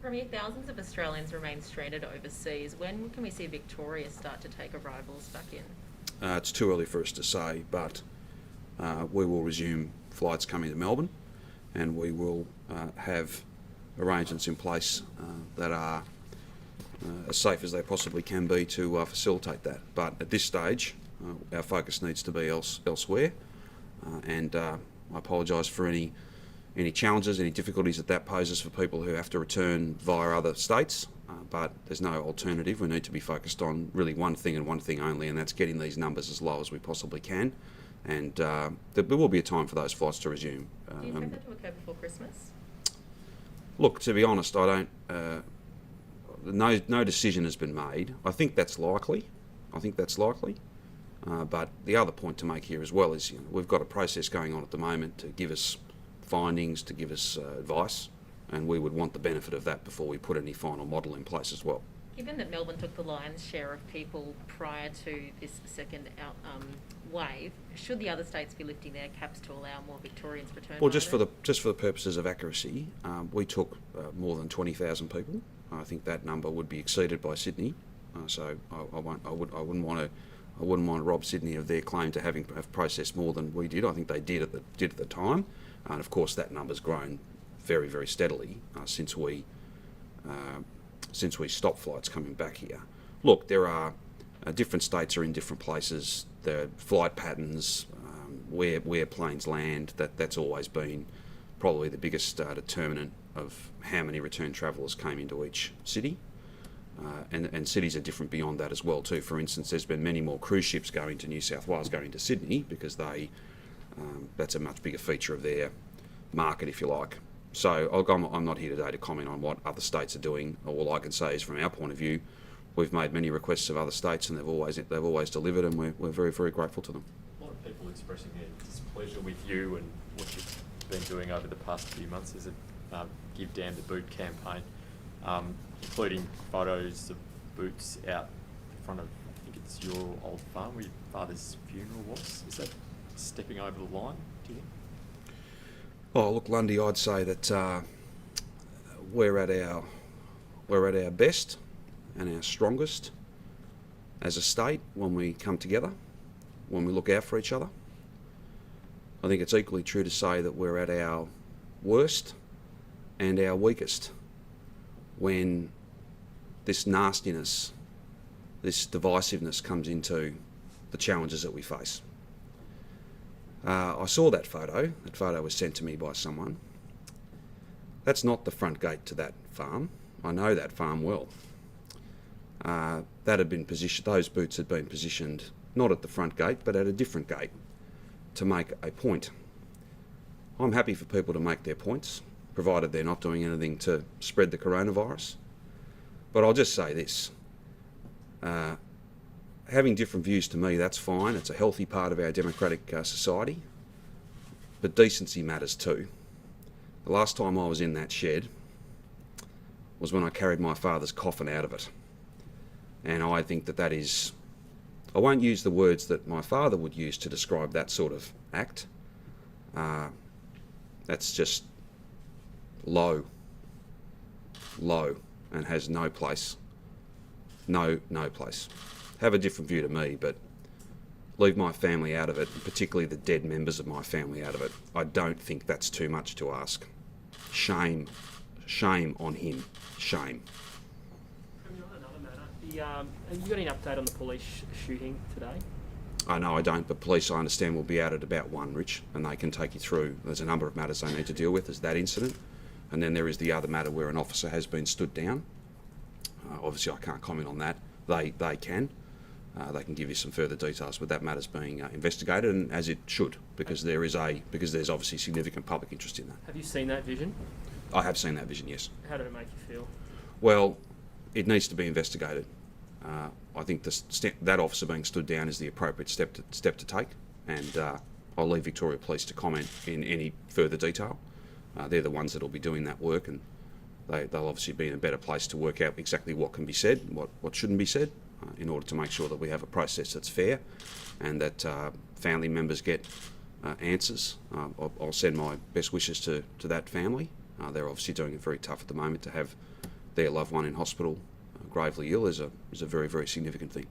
I: Premier, thousands of Australians remain stranded overseas. When can we see Victoria start to take arrivals back in?
A: It's too early for us to say, but we will resume flights coming to Melbourne, and we will have arrangements in place that are as safe as they possibly can be to facilitate that. But at this stage, our focus needs to be elsewhere, and I apologise for any challenges, any difficulties that poses for people who have to return via other states, but there's no alternative. We need to be focused on really one thing and one thing only, and that's getting these numbers as low as we possibly can, and there will be a time for those flights to resume.
I: Do you expect that to occur before Christmas?
A: Look, to be honest, I don't. No decision has been made. I think that's likely. But the other point to make here as well is, we've got a process going on at the moment to give us findings, to give us advice, and we would want the benefit of that before we put any final model in place as well.
I: Given that Melbourne took the lion's share of people prior to this second wave, should the other states be lifting their caps to allow more Victorians to return?
A: Well, just for the purposes of accuracy, we took more than 20,000 people. I think that number would be exceeded by Sydney, so I wouldn't want to rob Sydney of their claim to have processed more than we did. I think they did at the time, and of course that number's grown very, very steadily since we stopped flights coming back here. Look, there are different states are in different places. The flight patterns, where planes land, that's always been probably the biggest determinant of how many return travellers came into each city. And cities are different beyond that as well too. For instance, there's been many more cruise ships going to New South Wales, going to Sydney, because that's a much bigger feature of their market, if you like. So I'm not here today to comment on what other states are doing. All I can say is, from our point of view, we've made many requests of other states, and they've always delivered, and we're very, very grateful to them.
C: A lot of people expressing their displeasure with you and what you've been doing over the past few months as a Give Damn the Boot campaign, including photos of boots out in front of, I think it's your old farm where your father's funeral was. Is that stepping over the line, do you think?
A: Oh, look, Lundy, I'd say that we're at our best and our strongest as a state when we come together, when we look out for each other. I think it's equally true to say that we're at our worst and our weakest when this nastiness, this divisiveness comes into the challenges that we face. I saw that photo. That photo was sent to me by someone. That's not the front gate to that farm. I know that farm well. That had been positioned. Those boots had been positioned not at the front gate, but at a different gate to make a point. I'm happy for people to make their points, provided they're not doing anything to spread the coronavirus. But I'll just say this. Having different views, to me, that's fine. It's a healthy part of our democratic society. But decency matters too. The last time I was in that shed was when I carried my father's coffin out of it. And I think that is... I won't use the words that my father would use to describe that sort of act. That's just low, and has no place. No place. Have a different view to me, but leave my family out of it, particularly the dead members of my family out of it. I don't think that's too much to ask. Shame on him. Shame.
B: On another matter, have you got any update on the police shooting today?
A: No, I don't, but police, I understand, will be out at about 1, Rich, and they can take you through. There's a number of matters they need to deal with. There's that incident, and then there is the other matter where an officer has been stood down. Obviously, I can't comment on that. They can. They can give you some further details, but that matter's being investigated, and as it should, because there's obviously significant public interest in that.
B: Have you seen that vision?
A: I have seen that vision, yes.
B: How did it make you feel?
A: Well, it needs to be investigated. I think that officer being stood down is the appropriate step to take, and I'll leave Victoria Police to comment in any further detail. They're the ones that will be doing that work, and they'll obviously be in a better place to work out exactly what can be said and what shouldn't be said, in order to make sure that we have a process that's fair and that family members get answers. I'll send my best wishes to that family. They're obviously doing it very tough at the moment to have their loved one in hospital gravely ill is a very, very significant thing.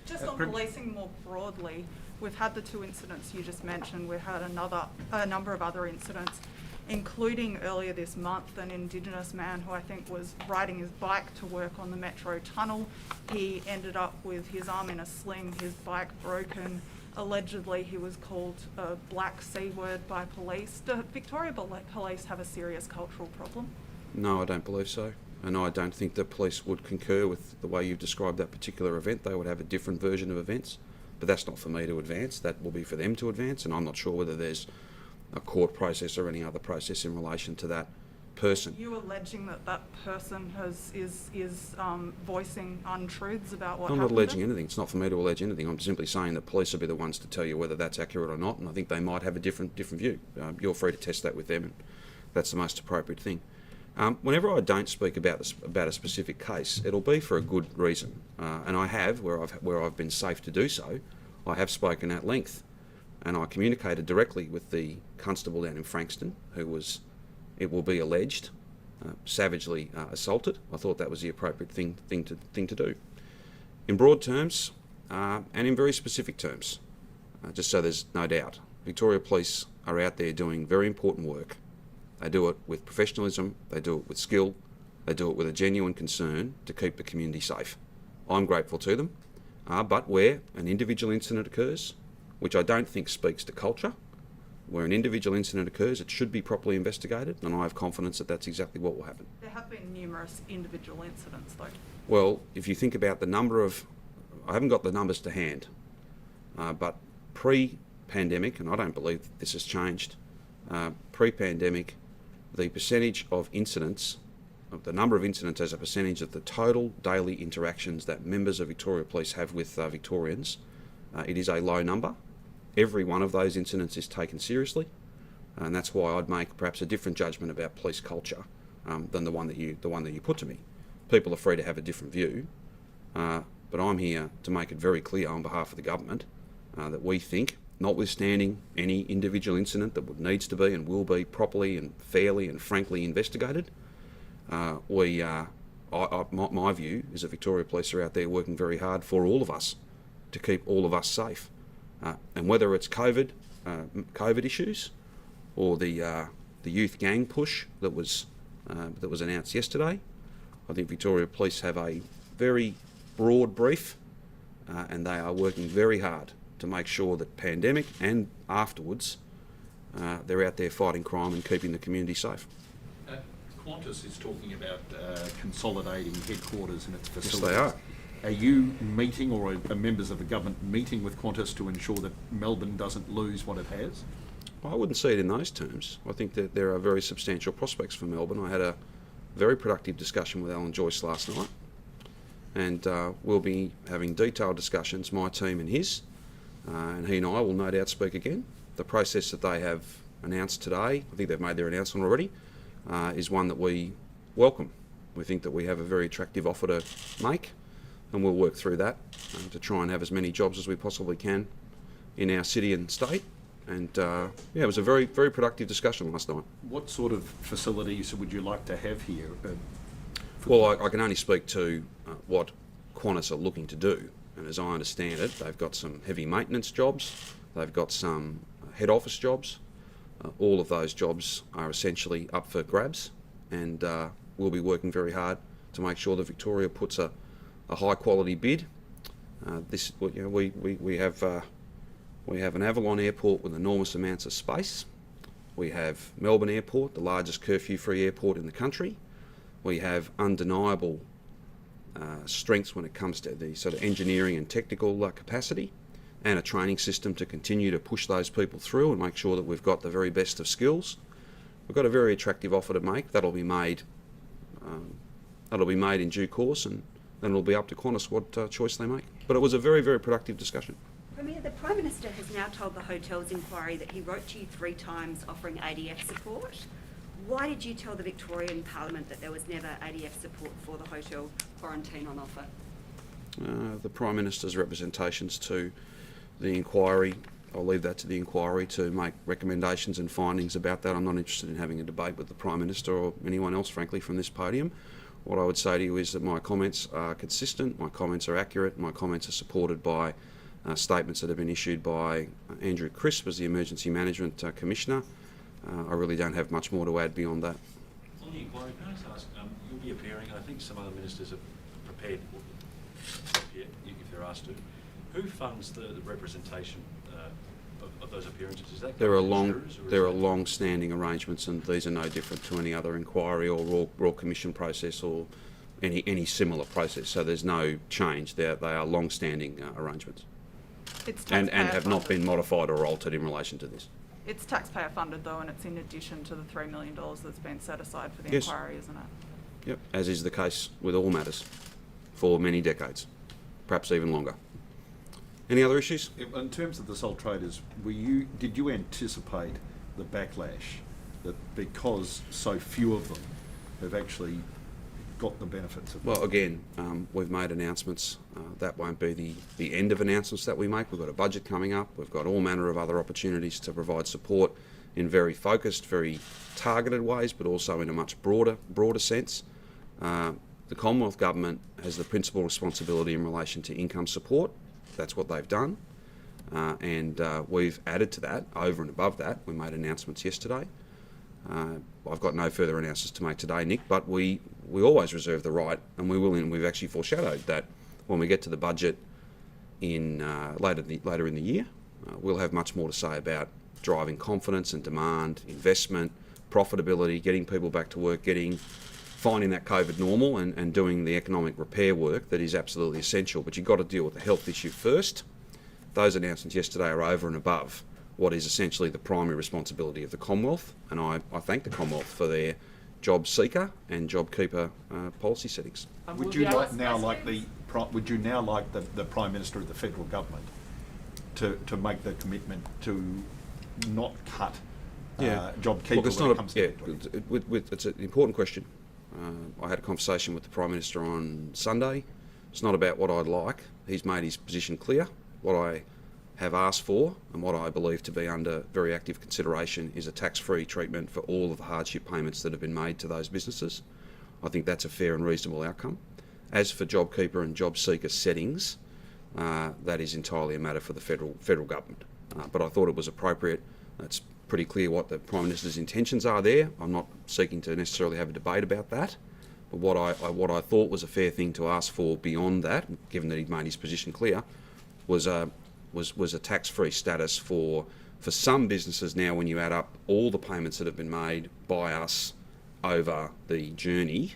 F: Just on policing more broadly, we've had the 2 incidents you just mentioned. We've had a number of other incidents, including earlier this month an Indigenous man who I think was riding his bike to work on the Metro tunnel. He ended up with his arm in a sling, his bike broken. Allegedly, he was called a black C word by police. Do Victoria Police have a serious cultural problem?
A: No, I don't believe so. And I don't think the police would concur with the way you've described that particular event. They would have a different version of events. But that's not for me to advance. That will be for them to advance. And I'm not sure whether there's a court process or any other process in relation to that person.
F: Are you alleging that that person is voicing untruths about what
A: I'm
F: happened?
A: not alleging anything. It's not for me to allege anything. I'm simply saying that police will be the ones to tell you whether that's accurate or not, and I think they might have a different view. You're free to test that with them, and that's the most appropriate thing. Whenever I don't speak about a specific case, it'll be for a good reason, and I have, where I've been safe to do so, I have spoken at length, and I communicated directly with the constable down in Frankston, who was, it will be alleged, savagely assaulted. I thought that was the appropriate thing to do. In broad terms, and in very specific terms, just so there's no doubt, Victoria Police are out there doing very important work. They do it with professionalism, they do it with skill, they do it with a genuine concern to keep the community safe. I'm grateful to them, but where an individual incident occurs, which I don't think speaks to culture, where an individual incident occurs, it should be properly investigated, and I have confidence that that's exactly what will happen.
F: There have been numerous individual incidents, though.
A: Well, if you think about the number of, I haven't got the numbers to hand, but pre-pandemic, and I don't believe this has changed, pre-pandemic, the percentage of incidents, the number of incidents as a percentage of the total daily interactions that members of Victoria Police have with Victorians, it is a low number. Every one of those incidents is taken seriously, and that's why I'd make perhaps a different judgment about police culture than the one that you put to me. People are free to have a different view, but I'm here to make it very clear on behalf of the government that we think, notwithstanding any individual incident that needs to be and will be properly and fairly and frankly investigated, my view is that Victoria Police are out there working very hard for all of us to keep all of us safe. And whether it's COVID issues or the youth gang push that was announced yesterday, I think Victoria Police have a very broad brief, and they are working very hard to make sure that pandemic and afterwards they're out there fighting crime and keeping the community safe.
D: Qantas is talking about consolidating headquarters in its
A: Yes,
D: facilities.
A: they are.
D: Are you meeting, or are members of the government meeting with Qantas to ensure that Melbourne doesn't lose what it has?
A: I wouldn't see it in those terms. I think that there are very substantial prospects for Melbourne. I had a very productive discussion with Alan Joyce last night, and we'll be having detailed discussions, my team and his, and he and I will no doubt speak again. The process that they have announced today, I think they've made their announcement already, is one that we welcome. We think that we have a very attractive offer to make, and we'll work through that to try and have as many jobs as we possibly can in our city and state. And it was a very, very productive discussion last night.
D: What sort of facilities would you like to have here?
A: Well, I can only speak to what Qantas are looking to do, and as I understand it, they've got some heavy maintenance jobs, they've got some head office jobs. All of those jobs are essentially up for grabs, and we'll be working very hard to make sure that Victoria puts a high quality bid. We have an Avalon airport with enormous amounts of space. We have Melbourne Airport, the largest curfew-free airport in the country. We have undeniable strengths when it comes to the sort of engineering and technical capacity, and a training system to continue to push those people through and make sure that we've got the very best of skills. We've got a very attractive offer to make. That'll be made in due course, and then it'll be up to Qantas what choice they make. But it was a very, very productive discussion.
J: Premier, the Prime Minister has now told the Hotels Inquiry that he wrote to you 3 times offering ADF support. Why did you tell the Victorian Parliament that there was never ADF support for the hotel quarantine on offer?
A: The Prime Minister's representations to the inquiry, I'll leave that to the inquiry to make recommendations and findings about that. I'm not interested in having a debate with the Prime Minister or anyone else, frankly, from this podium. what I would say to you is that my comments are consistent, my comments are accurate, my comments are supported by statements that have been issued by Andrew Crisp as the Emergency Management Commissioner. I really don't have much more to add beyond that.
H: On the inquiry, can I just ask, you'll be appearing, and I think some other ministers have prepared to appear if they're asked to. Who funds the representation of those appearances? Is that
A: There are
H: insurers, or is
A: there are
H: that-
A: long-standing arrangements, and these are no different to any other inquiry or Royal Commission process or any similar process. So there's no change. They are long-standing arrangements,
F: It's
A: and
F: taxpayer
A: have not
F: funded.
A: been modified or altered in relation to this.
F: It's taxpayer funded though, and it's in addition to the $3 million that's been set aside for the
A: Yes.
F: inquiry, isn't it?
A: Yep, as is the case with all matters for many decades, perhaps even longer. Any other issues?
D: In terms of the sole traders, did you anticipate the backlash that because so few of them have actually got the benefits of?
A: Well, again, we've made announcements. That won't be the end of announcements that we make. We've got a budget coming up. We've got all manner of other opportunities to provide support in very focused, very targeted ways, but also in a much broader sense. The Commonwealth Government has the principal responsibility in relation to income support. That's what they've done. And we've added to that, over and above that. We made announcements yesterday. I've got no further announcements to make today, Nick, but we always reserve the right, and we will, and we've actually foreshadowed that when we get to the budget in later in the year, we'll have much more to say about driving confidence and demand, investment, profitability, getting people back to work, finding that COVID normal and doing the economic repair work that is absolutely essential. But you've got to deal with the health issue first. Those announcements yesterday are over and above what is essentially the primary responsibility of the Commonwealth, and I thank the Commonwealth for their job seeker and job keeper policy settings.
D: Would you now like the Prime Minister of the federal government to make the commitment to not cut job keeper
A: Look, it's
D: when
A: not
D: it comes to Victoria?
A: it's an important question. I had a conversation with the Prime Minister on Sunday. It's not about what I'd like. He's made his position clear. What I have asked for and what I believe to be under very active consideration is a tax-free treatment for all of the hardship payments that have been made to those businesses. I think that's a fair and reasonable outcome. As for JobKeeper and job seeker settings, that is entirely a matter for the federal government. But I thought it was appropriate. It's pretty clear what the Prime Minister's intentions are there. I'm not seeking to necessarily have a debate about that. But what I thought was a fair thing to ask for beyond that, given that he'd made his position clear, was a tax-free status for some businesses now. When you add up all the payments that have been made by us over the journey,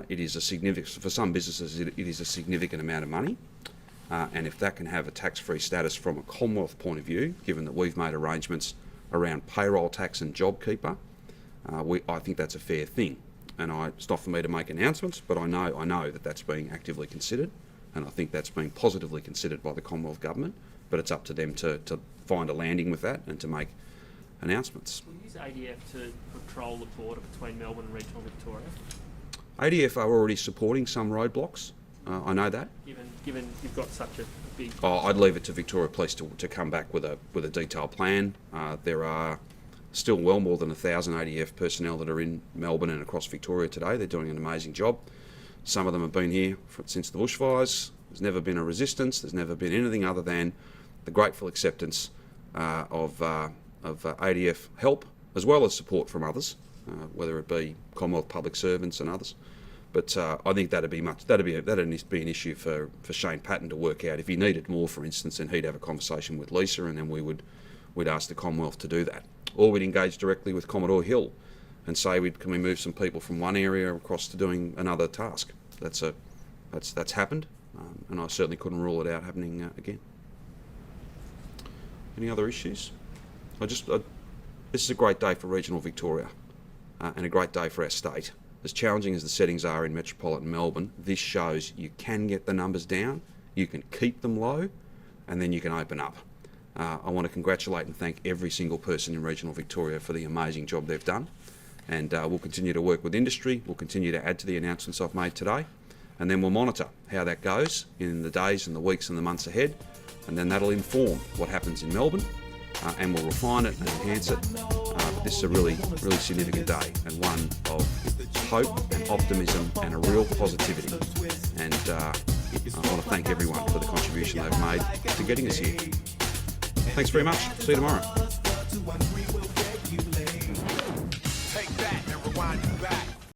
A: it is a significant, for some businesses it is a significant amount of money. And if that can have a tax-free status from a Commonwealth point of view, given that we've made arrangements around payroll tax and JobKeeper, I think that's a fair thing. And it's not for me to make announcements, but I know that that's being actively considered, and I think that's being positively considered by the Commonwealth Government. But it's up to them to find a landing with that and to make announcements.
B: Will you use ADF to patrol the border between Melbourne and regional Victoria?
A: ADF are already supporting some roadblocks. I know that.
B: Given you've got such a big...
A: I'd leave it to Victoria Police to come back with a detailed plan. There are still well more than 1,000 ADF personnel that are in Melbourne and across Victoria today. They're doing an amazing job. Some of them have been here since the bushfires. There's never been a resistance. There's never been anything other than the grateful acceptance of ADF help, as well as support from others, whether it be Commonwealth public servants and others. But I think that'd be an issue for Shane Patton to work out. If he needed more, for instance, then he'd have a conversation with Lisa, and then we'd ask the Commonwealth to do that. Or we'd engage directly with Commodore Hill and say, can we move some people from one area across to doing another task? That's happened, and I certainly couldn't rule it out happening again. Any other issues? This is a great day for regional Victoria, and a great day for our state. As challenging as the settings are in metropolitan Melbourne, this shows you can get the numbers down, you can keep them low, and then you can open up. I want to congratulate and thank every single person in regional Victoria for the amazing job they've done. And we'll continue to work with industry, we'll continue to add to the announcements I've made today, and then we'll monitor how that goes in the days and the weeks and the months ahead, and then that'll inform what happens in Melbourne, and we'll refine it and enhance it this is a really significant day, and one of hope and optimism and a real positivity. And I want to thank everyone for the contribution they've made to getting us here. Thanks very much. See you tomorrow.
K: Take that and rewind you back.